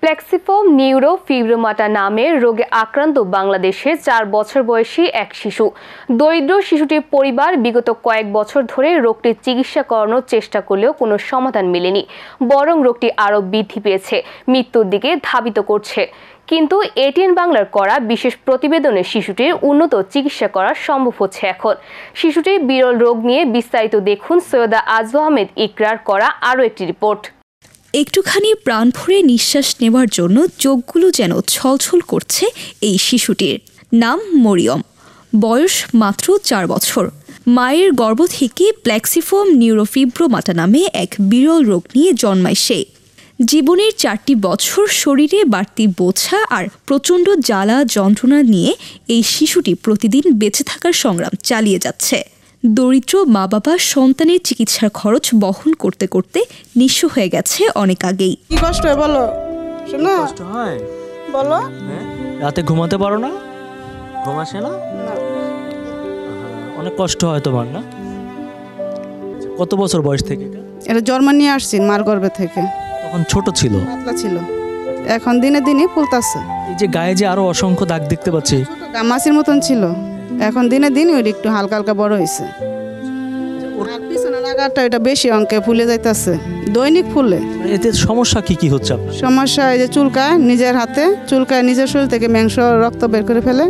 প্লেক্সিফোম নিউরোফিব্রোমাটা নামের রোগে আক্রান্ত বাংলাদেশে 4 বছর বয়সী এক শিশু। দরিদ্র শিশুটির পরিবার বিগত কয়েক বছর ধরে রোগটির চিকিৎসা করানোর চেষ্টা করলেও কোনো সমাধান মেলেনি, বরং রোগটি আরও বৃদ্ধি পেয়েছে, মৃত্যুর দিকে ধাবিত করছে। কিন্তু এটিএন বাংলার করা বিশেষ প্রতিবেদনে শিশুটির উন্নত চিকিৎসা করা সম্ভব হচ্ছে এখন। শিশুটির বিরল রোগ নিয়ে বিস্তারিত দেখুন সৈয়দা আজু আহমেদ ইকরার করা আরও একটি রিপোর্ট। একটুখানি প্রাণ ভরে নিঃশ্বাস নেওয়ার জন্য চোখগুলো যেন ছলছল করছে এই শিশুটির। নাম মরিয়ম, বয়স মাত্র 4 বছর। মায়ের গর্ভ থেকে প্লেক্সিফোম নিউরোফিব্রোমাটা নামে এক বিরল রোগ নিয়ে জন্মায় সে। জীবনের 4টি বছর শরীরে বাড়তি বোঝা আর প্রচণ্ড জ্বালা যন্ত্রণা নিয়ে এই শিশুটি প্রতিদিন বেঁচে থাকার সংগ্রাম চালিয়ে যাচ্ছে। দরিদ্র মা বাবা সন্তানের চিকিৎসার খরচ বহন করতে করতে নিঃস্ব হয়ে গেছে অনেক আগেই। কি কষ্ট হয় বলো? শোনো, কষ্ট হয় বলো। রাতে ঘুমাতে পারো না? ঘুম আসে না? অনেক কষ্ট হয় তোমার না? কত বছর বয়স থেকে এটা জন্ম নিয়ে আসছি মার গর্ভে থেকে। তখন ছোট ছিল, পাতলা ছিল, এখন দিনে দিনে ফুলতাছে। এই যে গায়ে যে আরো অসংখ্য দাগ দেখতে পাচ্ছি, গামাসির মতন ছিল, এখন দিনে দিনে ওই একটু হালকা হালকা বড় হয়েছে। পিছনের আগারটা এটা বেশি অঙ্কে ফুলে যাইতেছে, দৈনিক ফুলে। এতে সমস্যা কি কি হচ্ছে আপনার? সমস্যা এই যে চুলকায়, নিজের হাতে চুলকায়, নিজের শরীর থেকে মাংস রক্ত বের করে ফেলে।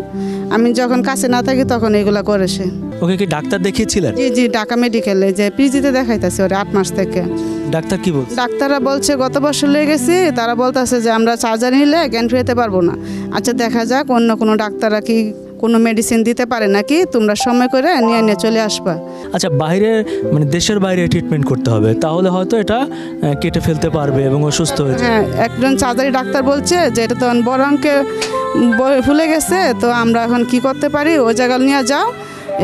আমি যখন কাছে না থাকি তখন এগুলা করে সে। ওকে কি ডাক্তার দেখিয়েছিলেন? জি জি, ঢাকা মেডিকেলে যে পিজিতে দেখাইতেছে ওরে 8 মাস থেকে। ডাক্তার কি বলছে? ডাক্তাররা বলছে গত বছর লেগে গেছি, তারা বলতেছে যে আমরা চার্জারি নিলে জ্ঞান ফিরাতে পারবো না। আচ্ছা দেখা যাক অন্য কোনো ডাক্তাররা কি কোনো মেডিসিন দিতে পারে নাকি, তোমরা সময় করে নিয়ে চলে আসবা। আচ্ছা, বাইরে মানে দেশের বাইরে ট্রিটমেন্ট করতে হবে, তাহলে হয়তো এটা কেটে ফেলতে পারবে এবং অসুস্থ হয়ে যাবে। হ্যাঁ, একজন চার্জারি ডাক্তার বলছে যে এটা তো বড় অঙ্কে ফুলে গেছে, তো আমরা এখন কি করতে পারি, ওই জায়গায় নিয়ে যাও,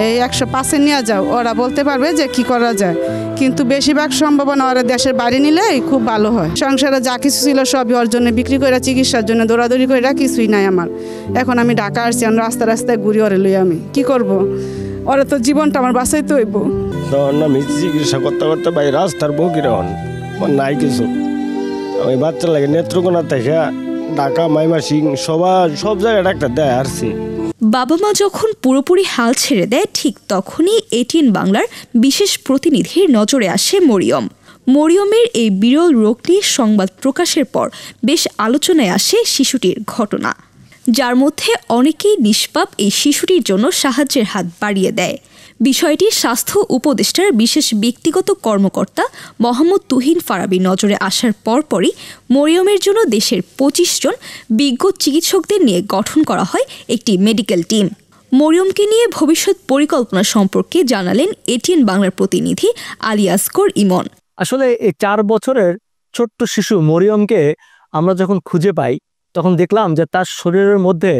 এই 105-এ নিয়ে যাও, ওরা বলতে পারবে যে কি করা যায়। কিন্তু বেশিরভাগ সম্ভাবনা ওরা দেশের বাইরে নিলেই খুব ভালো হয়। সংসারে যা কিছু ছিল সবই ওর জন্য বিক্রি করে, চিকিৎসার জন্য দৌড়াদৌড়ি করে কিছুই নাই আমার। এখন আমি ঢাকা আসছি, আমি রাস্তায় রাস্তায় ঘুরি ওরে লই, আমি কি করব? ওরা তো জীবনটা আমার বাঁচাইতে হইব। তখন আমি চিকিৎসা করতে করতে ভাই রাস্তার বকির হন নাই কিছু। আমি বাচ্চা লাগে নেত্রকোনা থেকে ঢাকা মাইমাসিং সব জায়গায় ডাক্তার দেয় আসছি। বাবা মা যখন পুরোপুরি হাল ছেড়ে দেয়, ঠিক তখনই এটিএন বাংলার বিশেষ প্রতিনিধির নজরে আসে মরিয়ম। মরিয়মের এই বিরল রোগ নিয়ে সংবাদ প্রকাশের পর বেশ আলোচনায় আসে শিশুটির ঘটনা, যার মধ্যে অনেকেই নিষ্পাপ এই শিশুটির জন্য সাহায্যের হাত বাড়িয়ে দেয়। বিষয়টি স্বাস্থ্য উপদেষ্টার বিশেষ ব্যক্তিগত কর্মকর্তা মোহাম্মদ তুহিন ফারাবীর নজরে আসার পরপরই মরিয়মের জন্য দেশের 25 জন বিজ্ঞ চিকিৎসকদের নিয়ে গঠন করা হয় একটি মেডিকেল টিম। মরিয়মকে নিয়ে ভবিষ্যৎ পরিকল্পনা সম্পর্কে জানালেন এটিএন বাংলার প্রতিনিধি আলী আসগর ইমন। আসলে এই 4 বছরের ছোট্ট শিশু মরিয়মকে আমরা যখন খুঁজে পাই তখন দেখলাম যে তার শরীরের মধ্যে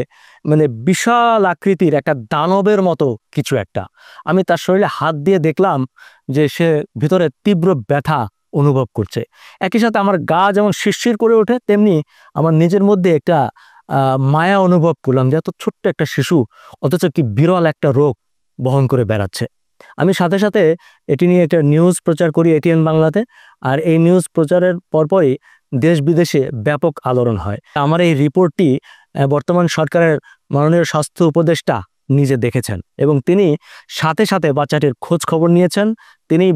মানে বিশাল আকৃতির একটা দানবের মতো কিছু একটা। আমি তার শরীরে হাত দিয়ে দেখলাম যে সে ভিতরে তীব্র ব্যথা অনুভব করছে। একই সাথে আমার গা যেমন শিরশির করে ওঠে, তেমনি আমার নিজের মধ্যে একটা মায়া অনুভব করলাম যে এত ছোট্ট একটা শিশু অথচ কি বিরল একটা রোগ বহন করে বেড়াচ্ছে। আমি সাথে সাথে এটি নিয়ে একটা নিউজ প্রচার করি এটিএন বাংলাতে, আর এই নিউজ প্রচারের পরপরই দেশ বিদেশে ব্যাপক আলোড়ন হয়। আমার এই রিপোর্টটি বর্তমান সরকারের মাননীয় স্বাস্থ্য উপদেষ্টা নিজে দেখেছেন এবং তিনি সাথে সাথে বাচ্চাটির খোঁজ খবর নিয়েছেন। তিনি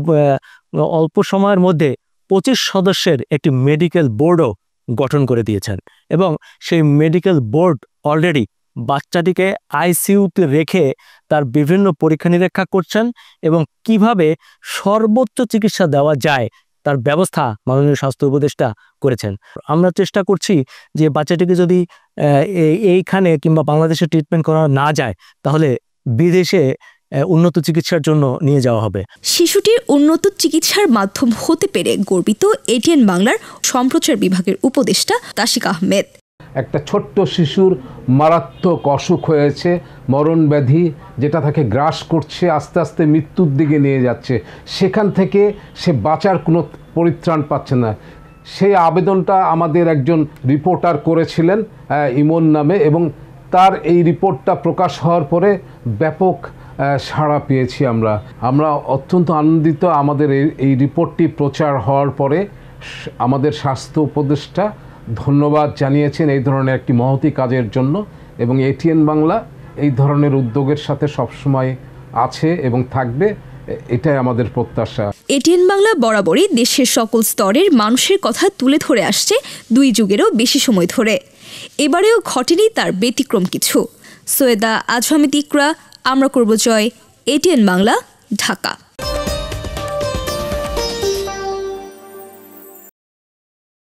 অল্প সময়ের মধ্যে 25 সদস্যের একটি মেডিকেল বোর্ডও গঠন করে দিয়েছেন এবং সেই মেডিকেল বোর্ড অলরেডি বাচ্চাটিকে আইসিইউতে রেখে তার বিভিন্ন পরীক্ষা নিরীক্ষা করছেন এবং কিভাবে সর্বোচ্চ চিকিৎসা দেওয়া যায় তার ব্যবস্থা মাননীয় স্বাস্থ্য উপদেষ্টা করেছেন। আমরা চেষ্টা করছি যে বাচ্চাটিকে যদি এইখানে কিংবা বাংলাদেশে ট্রিটমেন্ট করা না যায় তাহলে বিদেশে উন্নত চিকিৎসার জন্য নিয়ে যাওয়া হবে। শিশুটির উন্নত চিকিৎসার মাধ্যম হতে পেরে গর্বিত এটিএন বাংলার সম্প্রচার বিভাগের উপদেষ্টা তাশিক আহমেদ। একটা ছোট্ট শিশুর মারাত্মক অসুখ হয়েছে, মরণ ব্যাধি, যেটা তাকে গ্রাস করছে, আস্তে আস্তে মৃত্যুর দিকে নিয়ে যাচ্ছে। সেখান থেকে সে বাঁচার কোনো পরিত্রাণ পাচ্ছে না। সেই আবেদনটা আমাদের একজন রিপোর্টার করেছিলেন ইমন নামে, এবং তার এই রিপোর্টটা প্রকাশ হওয়ার পরে ব্যাপক সাড়া পেয়েছি আমরা অত্যন্ত আনন্দিত। আমাদের এই রিপোর্টটি প্রচার হওয়ার পরে আমাদের স্বাস্থ্য উপদেষ্টা ধন্যবাদ জানিয়েছেন এই ধরনের একটি মহতী কাজের জন্য, এবং এটিএন বাংলা এই ধরনের উদ্যোগের সাথে সবসময় আছে এবং থাকবে, এটাই আমাদের প্রত্যাশা। এটিএন বাংলা বরাবরই দেশের সকল স্তরের মানুষের কথা তুলে ধরে আসছে 2 যুগেরও বেশি সময় ধরে। এবারেও ঘটেনি তার ব্যতিক্রম কিছু। সৈয়দা আজহামিদ ইকরা, আমরা করব জয়, এটিএন বাংলা, ঢাকা।